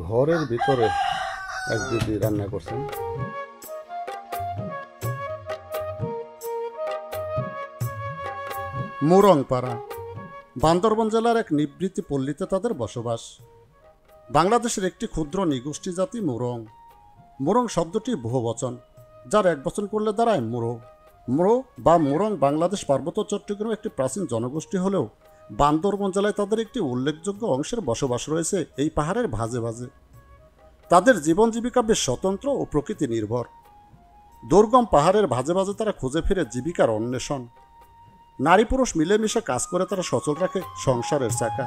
ঘরের ভিতরে এক দিদি রান্না করছেন। মুরংপাড়া বান্দরবান জেলার এক নিভৃত পল্লীতে তাদের বসবাস। বাংলাদেশের একটি ক্ষুদ্র নিগোষ্ঠী জাতি মুরং। মুরং শব্দটি বহুবচন, যার এক বচন করলে দাঁড়ায় মুরো। মুরো বা মুরং বাংলাদেশ পার্বত্য চট্টগ্রামের একটি প্রাচীন জনগোষ্ঠী হলেও বান্দরবান জেলায় তাদের একটি উল্লেখযোগ্য অংশের বসবাস রয়েছে এই পাহাড়ের ভাঁজে ভাঁজে। তাদের জীবন জীবিকা বেশ স্বতন্ত্র ও প্রকৃতি নির্ভর। দুর্গম পাহাড়ের ভাঁজে ভাঁজে তারা খুঁজে ফিরে জীবিকার অন্বেষণ। নারী পুরুষ মিলেমিশে কাজ করে তারা সচল রাখে সংসারের চাকা।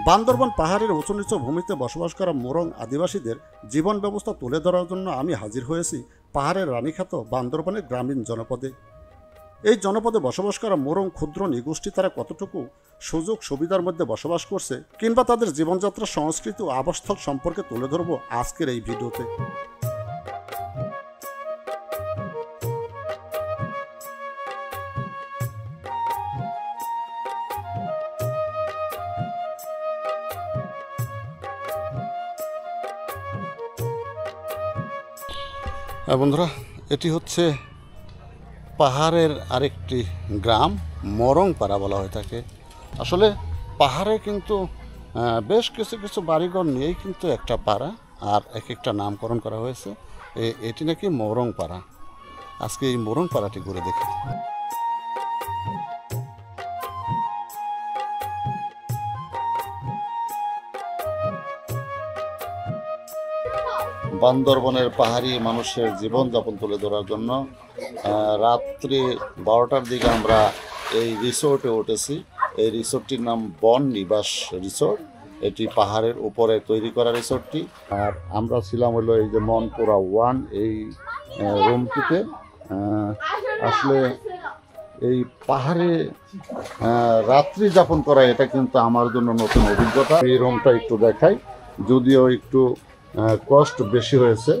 বান্দরবান পাহাড়ের উঁচু নিচু ভূমিতে বসবাস করা মুরং আদিবাসীদের জীবন ব্যবস্থা তুলে ধরার জন্য আমি হাজির হয়েছি পাহাড়ের রানীখ্যাত বান্দরবানের গ্রামীণ জনপদে। এই জনপদে বসবাস করা মুরং ক্ষুদ্র নিগোষ্ঠী তারা কতটুকু সুযোগ সুবিধার মধ্যে বসবাস করছে কিংবা তাদের জীবনযাত্রা সংস্কৃতি ও আবাসস্থল সম্পর্কে তুলে ধরবো আজকের এই ভিডিওতে। বন্ধুরা, এটি হচ্ছে পাহাড়ের আরেকটি গ্রাম, মুরংপাড়া বলা হয়ে থাকে। আসলে পাহাড়ে কিন্তু বেশ কিছু কিছু বাড়িঘর নিয়েই কিন্তু একটা পাড়া, আর এক একটা নামকরণ করা হয়েছে। এটি নাকি মুরংপাড়া। আজকে এই মুরংপাড়াটি ঘুরে দেখি। বান্দরবনের পাহাড়ি মানুষের জীবনযাপন তুলে ধরার জন্য রাত্রি 12টার দিকে আমরা এই রিসোর্টে উঠেছি। এই রিসোর্টটির নাম বন নিবাস রিসোর্ট। এটি পাহাড়ের উপরে তৈরি করা রিসোর্টটি। আর আমরা ছিলাম হলো এই যে মনপুরা 1 এই রুমটিতে। আসলে এই পাহাড়ে রাত্রি যাপন করা এটা কিন্তু আমার জন্য নতুন অভিজ্ঞতা। এই রুমটা একটু দেখাই, যদিও একটু কষ্ট বেশি হয়েছে।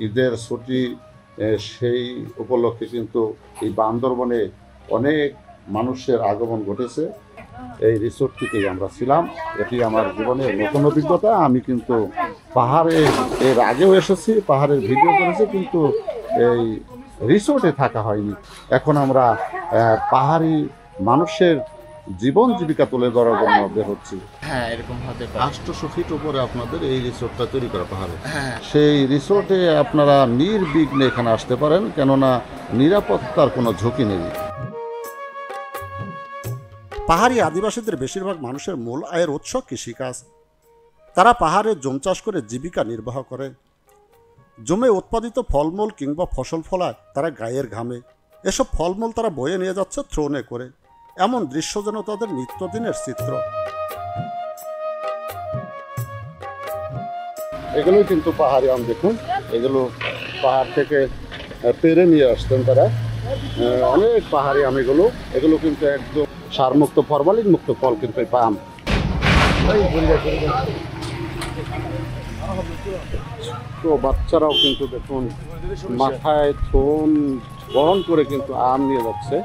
ঈদের ছুটি সেই উপলক্ষে কিন্তু এই বান্দরবনে অনেক মানুষের আগমন ঘটেছে। এই রিসোর্টটিতেই আমরা ছিলাম। এটি আমার জীবনের নতুন অভিজ্ঞতা। আমি কিন্তু পাহাড়ে এর আগেও এসেছি, পাহাড়ের ভিডিও করেছি, কিন্তু এই রিসোর্টে থাকা হয়নি। এখন আমরা পাহাড়ি মানুষের জীবন জীবিকা তুলে ধরার জন্য বের হচ্ছি। হ্যাঁ, এরকম হতে পারে। 800 ফিট উপরে আপনাদের এই রিসোর্টটা তৈরি করা পাহাড়ে। সেই রিসোর্টে আপনারা নির্বিঘ্নে এখানে আসতে পারেন, কেননা নিরাপত্তার কোনো ঝুঁকি নেই। পাহাড়ি আদিবাসীদের বেশিরভাগ মানুষের মূল আয়ের উৎস কৃষিকাজ। তারা পাহাড়ে জমি চাষ করে জীবিকা নির্বাহ করে। জমে উৎপাদিত ফলমূল কিংবা ফসল ফলায় তারা গায়ের ঘামে। এসব ফলমূল তারা বয়ে নিয়ে যাচ্ছে থ্রোনে করে। এমন দৃশ্য যেন তাদের নিত্যদিনের চিত্র। এগুলো কিন্তু পাহাড়ি আম, দেখুন, এগুলো পাহাড় থেকে পেরে নিয়ে আসতেন তারা। অনেক পাহাড়ি আম এগুলো কিন্তু একদম সারমুক্ত ফরমালিন মুক্ত ফল কিন্তু এই আম। তো বাচ্চারাও কিন্তু দেখুন মাথায় থোন বহন করে কিন্তু আম নিয়ে যাচ্ছে।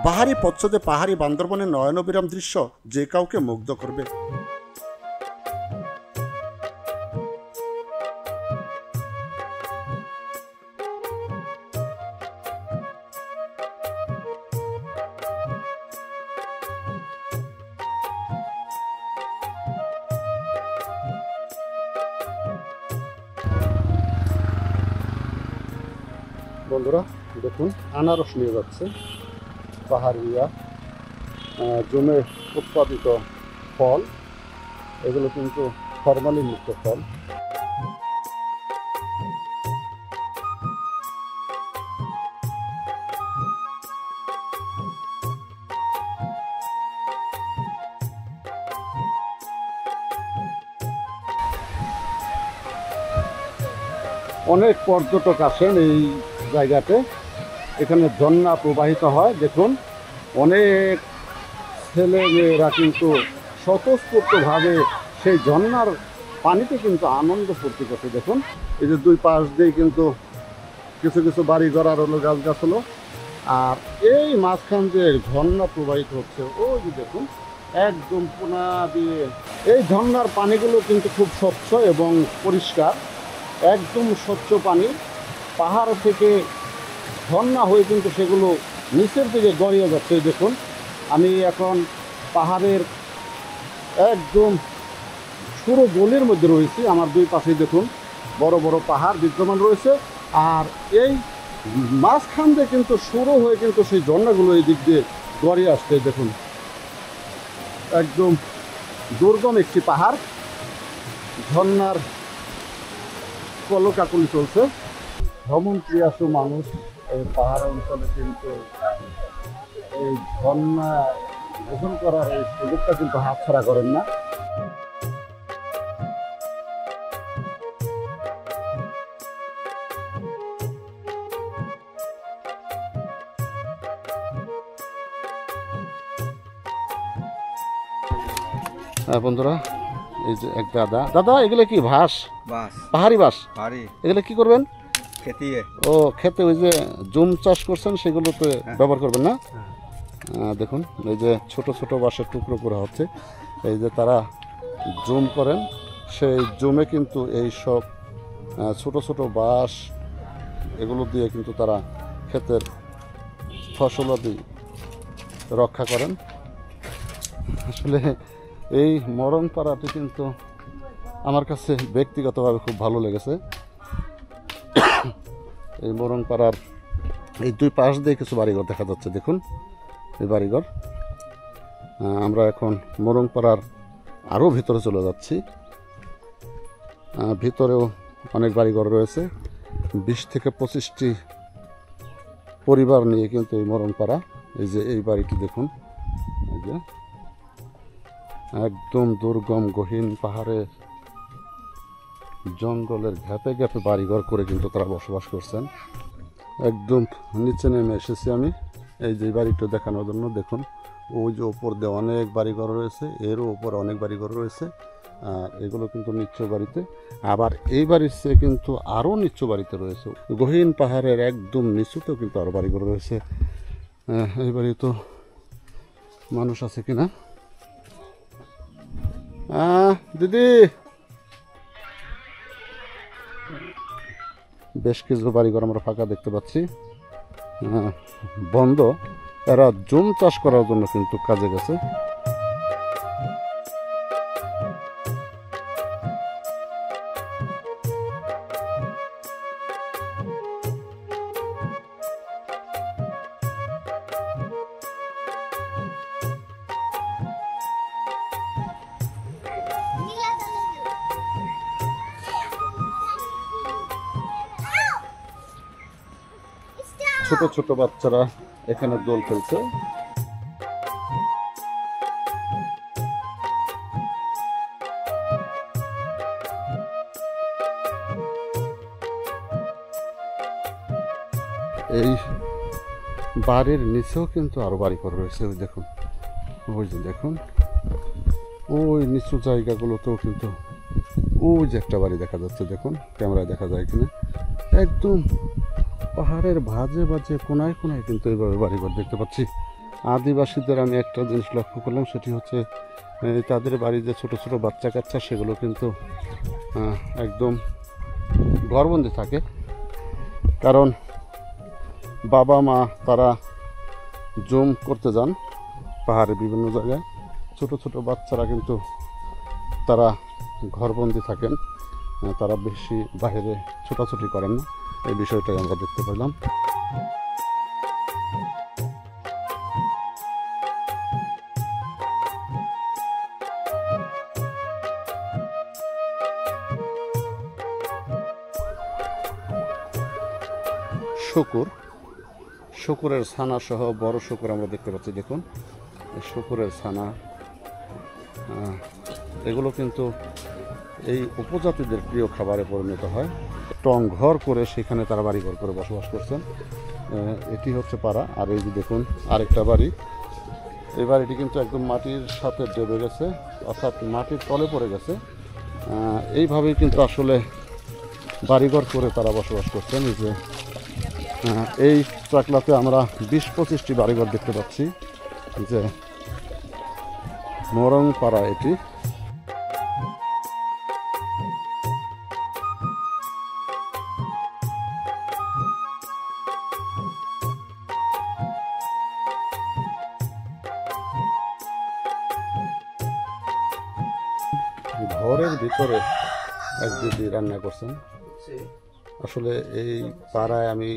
পাহাড়ি পচ্ছদে পাহাড়ি বান্দরবনের নয়নবিরাম দৃশ্য যে কাউকে মুগ্ধ করবে। বন্ধুরা দেখুন, আনারস নিয়ে যাচ্ছে পাহাড়িয়া জমে উৎপাদিত ফল। এগুলো কিন্তু ফরমালিন মুক্ত ফল। অনেক পর্যটক আসেন এই জায়গাতে। এখানে ঝর্ণা প্রবাহিত হয়। দেখুন, অনেক ছেলে মেয়েরা কিন্তু স্বতঃস্ফূর্তভাবে সেই ঝর্ণার পানিতে কিন্তু আনন্দ ফুর্তি করছে। দেখুন, এই যে দুই পাশ দিয়ে কিন্তু কিছু কিছু বাড়ি ঘর আর হলো গাছ হলো। আর এই মাঝখান দিয়ে ঝর্ণা প্রবাহিত হচ্ছে, ওই যে দেখুন একদম কোনা দিয়ে। এই ঝর্ণার পানিগুলো কিন্তু খুব স্বচ্ছ এবং পরিষ্কার, একদম স্বচ্ছ পানি। পাহাড় থেকে ঝর্ণা হয়ে কিন্তু সেগুলো নিচের দিকে গড়িয়ে যাচ্ছে। দেখুন আমি এখন পাহাড়ের একদম পুরো গলির মধ্যে রয়েছি। আমার দুই পাশে দেখুন বড় বড় পাহাড় বিদ্যমান রয়েছে, আর এই মাঝখান দিয়ে কিন্তু শুরু হয়ে কিন্তু সেই ঝর্ণাগুলো এই দিক দিয়ে গড়িয়ে আসছে। দেখুন একদম দুর্গম একটি পাহাড়, ঝর্ণার কলকাকলি চলছে। ভ্রমণ প্রিয়াসু মানুষ এই পাহাড় অঞ্চলে কিন্তু এই ঝর্ণা গ্রহণ করার এই সুযোগটা কিন্তু হাতছাড়া করেন না। হ্যাঁ বন্ধুরা, এই যে এক দাদা এগুলো কি বাঁশ? পাহাড়ি বাঁশ। এগুলো কি করবেন? ও খেতে ওই যে জুম চাষ করছেন সেগুলোতে ব্যবহার করবেন না? দেখুন এই যে ছোট ছোট বাঁশের টুকরো করা হচ্ছে। এই যে তারা জুম করেন, সেই জুমে কিন্তু এই সব ছোট ছোট বাঁশ এগুলো দিয়ে কিন্তু তারা ক্ষেতের ফসলাদি রক্ষা করেন। আসলে এই মরং পাড়াটি কিন্তু আমার কাছে ব্যক্তিগতভাবে খুব ভালো লেগেছে। এই মরং পাড়ার এই দুই পাশ দিয়ে কিছু বাড়িঘর দেখা যাচ্ছে। দেখুন এই বাড়িঘর। আমরা এখন মরং পাড়ার আরও ভিতরে চলে যাচ্ছি। ভিতরেও অনেক বাড়িঘর রয়েছে। 20 থেকে 25টি পরিবার নিয়ে কিন্তু এই মরং পাড়া। এই যে এই বাড়িটি দেখুন, এই যে একদম দুর্গম গহীন পাহাড়ের জঙ্গলের ঘাপে ঘাপে বাড়িঘর করে কিন্তু তারা বসবাস করছেন। একদম নিচে নেমে এসেছি আমি এই যে বাড়িটা দেখানোর জন্য। দেখুন ওই যে ওপর দিয়ে অনেক বাড়িঘর রয়েছে, এরও ওপর অনেক বাড়িঘর রয়েছে। আর এগুলো কিন্তু নিচু বাড়িতে, আবার এই বাড়ির চেয়ে কিন্তু আরও নিচু বাড়িতে রয়েছে। গহীন পাহাড়ের একদম নিচুতেও কিন্তু আরও বাড়িঘর রয়েছে। এই বাড়ি তো মানুষ আছে কিনা। দিদি, বেশ কিছু বাড়িঘর আমরা ফাঁকা দেখতে পাচ্ছি, বন্ধ। এরা জুম চাষ করার জন্য কিন্তু কাজে গেছে। ছোট ছোট বাচ্চারা এখানে দোল খেলছে। এই বাড়ির নিচেও কিন্তু আরো বাড়ি করা রয়েছে। ওই দেখুন, ওই যে দেখুন ওই নিচু জায়গাগুলোতেও কিন্তু ওই যে একটা বাড়ি দেখা যাচ্ছে। দেখুন ক্যামেরায় দেখা যায় কিনা, একদম পাহাড়ের ভাজে ভাজে কোনায় কোনায় কিন্তু এইভাবে বাড়িঘর দেখতে পাচ্ছি। আদিবাসীদের আমি একটা জিনিস লক্ষ্য করলাম, সেটি হচ্ছে তাদের বাড়ি যে ছোট ছোট বাচ্চা কাচ্চা সেগুলো কিন্তু একদম ঘরবন্দি থাকে। কারণ বাবা মা তারা জুম করতে যান পাহাড়ে বিভিন্ন জায়গায়, ছোট ছোট বাচ্চারা কিন্তু তারা ঘরবন্দি থাকেন, তারা বেশি বাইরে ছোটাছুটি করেন না। এই বিষয়টাই আমরা দেখতে পেলাম। শুকুরের ছানা সহ বড় শুকুর আমরা দেখতে পাচ্ছি। দেখুন শুকুরের ছানা, এগুলো কিন্তু এই উপজাতিদের প্রিয় খাবারে পরিণত হয়। টং ঘর করে সেখানে তারা বাড়িঘর করে বসবাস করছেন। এটি হচ্ছে পাড়া। আর এই যে দেখুন আরেকটা বাড়ি, এই বাড়িটি কিন্তু একদম মাটির সাথে ডেবে গেছে, অর্থাৎ মাটির তলে পড়ে গেছে। এইভাবেই কিন্তু আসলে বাড়িঘর করে তারা বসবাস করছেন। এই যে এই চাকলাতে আমরা 20-25টি বাড়িঘর দেখতে পাচ্ছি, যে মোরংপাড়া এটি। ঘরের ভিতরে এক দিদি রান্না করছেন। আসলে এই পাড়ায় আমি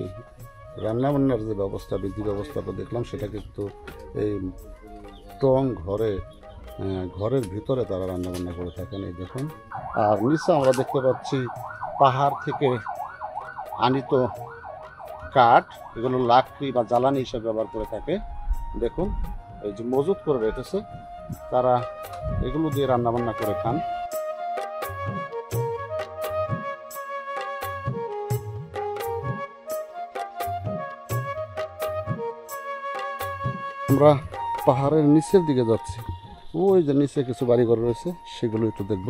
রান্না বান্নার যে ব্যবস্থা, বিধি ব্যবস্থাটা দেখলাম, সেটা কিন্তু এই টং ঘরের ভিতরে তারা রান্না বান্না করে থাকেন। এই দেখুন, আর নিচে আমরা দেখতে পাচ্ছি পাহাড় থেকে আনিত কাঠ, এগুলো লাকড়ি বা জ্বালানি হিসেবে ব্যবহার করে থাকে। দেখুন, এই যে মজুত করে রেখেছে, তারা এগুলো দিয়ে রান্না বান্না করে খান। আমরা পাহাড়ের নিচের দিকে যাচ্ছি, ওই যে নিচে কিছু বাড়িঘর রয়েছে, সেগুলো একটু দেখব,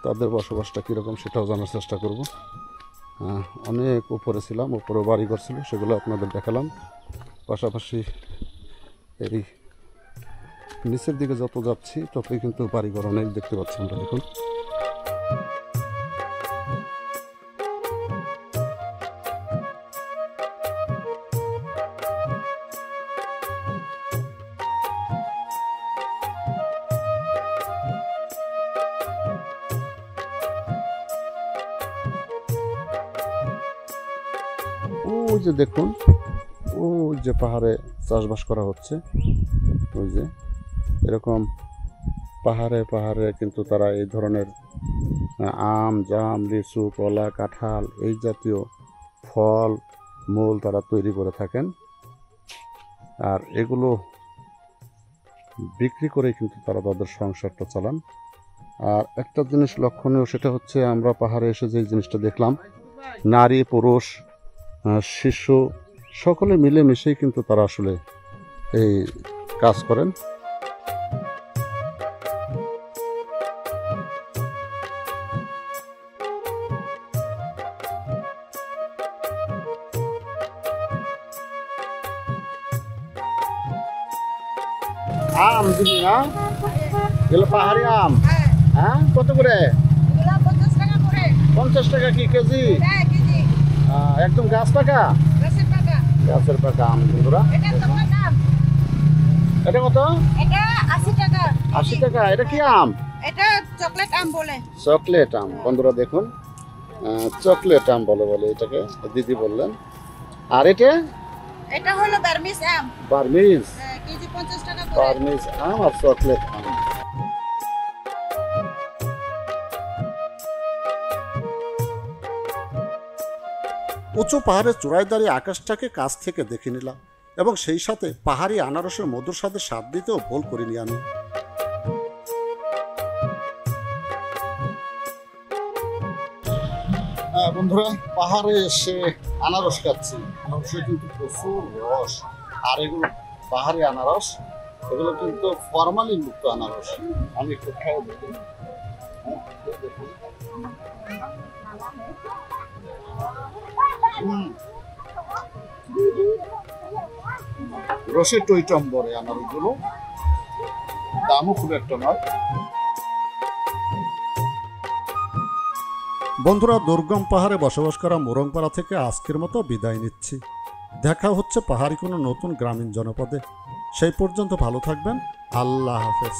তাদের বসবাসটা কীরকম সেটাও জানার চেষ্টা করব। অনেক উপরে ছিলাম, উপরেও বাড়িঘর ছিল, সেগুলো আপনাদের দেখালাম। পাশাপাশি এই নিচের দিকে যত যাচ্ছি ততই কিন্তু বাড়িঘর অনেক দেখতে পাচ্ছি আমরা। দেখুন, ওই যে দেখুন, ওই যে পাহাড়ে চাষবাস করা হচ্ছে, ওই যে এরকম পাহাড়ে পাহাড়ে কিন্তু তারা এই ধরনের আম, জাম, লিচু, কলা, কাঁঠাল এই জাতীয় ফল মূল তারা তৈরি করে থাকেন। আর এগুলো বিক্রি করে কিন্তু তারা তাদের সংসারটা চালান। আর একটা জিনিস লক্ষণীয়, সেটা হচ্ছে আমরা পাহাড়ে এসে যে জিনিসটা দেখলাম, নারী, পুরুষ, শিশু সকলে মিলেমিশেই কিন্তু তারা আসলে এই কাজ করেন। আম দিবি না? এগুলো পাহাড়ি আম। হ্যাঁ, কত করে? 50 টাকা কি কেজি? একদম গাছ পাকা, গাছের পাকা আম বন্ধুরা। এটা কত? 80 টাকা। এটা কি আম? এটা চকলেট আম বলে। চকলেট আম বন্ধুরা, দেখুন, চকলেট আম বলে এটাকে, দিদি বললেন। আর এটা হলো বার্মিজ আম। বার্মিজ, কেজি 50 টাকা করে। বার্মিজ আম আর চকলেট আম। উঁচু পাহাড়ের চূড়ায় দাঁড়িয়ে আকাশটাকে কাছ থেকে দেখে নিলাম, এবং সেই সাথে পাহাড়ি আনারসের মধুর সাথে স্বাদ দিতেও ভুল করিনি আমি। বন্ধুরা, পাহাড়ে এসে আনারস খাচ্ছি। আনারসে কিন্তু প্রচুর রস, আর এগুলো পাহাড়ি আনারস, এগুলো কিন্তু ফরমালিন মুক্ত আনারস। আমি একটু খাই দেখুন। রসে টইটম্বরে আনারসগুলো, দামও খুব একটা নয়। বন্ধুরা, দুর্গম পাহাড়ে বসবাস করা মোরংপাড়া থেকে আজকের মতো বিদায় নিচ্ছি। দেখা হচ্ছে পাহাড়ি কোনো নতুন গ্রামীণ জনপদে। সেই পর্যন্ত ভালো থাকবেন। আল্লাহ হাফেজ।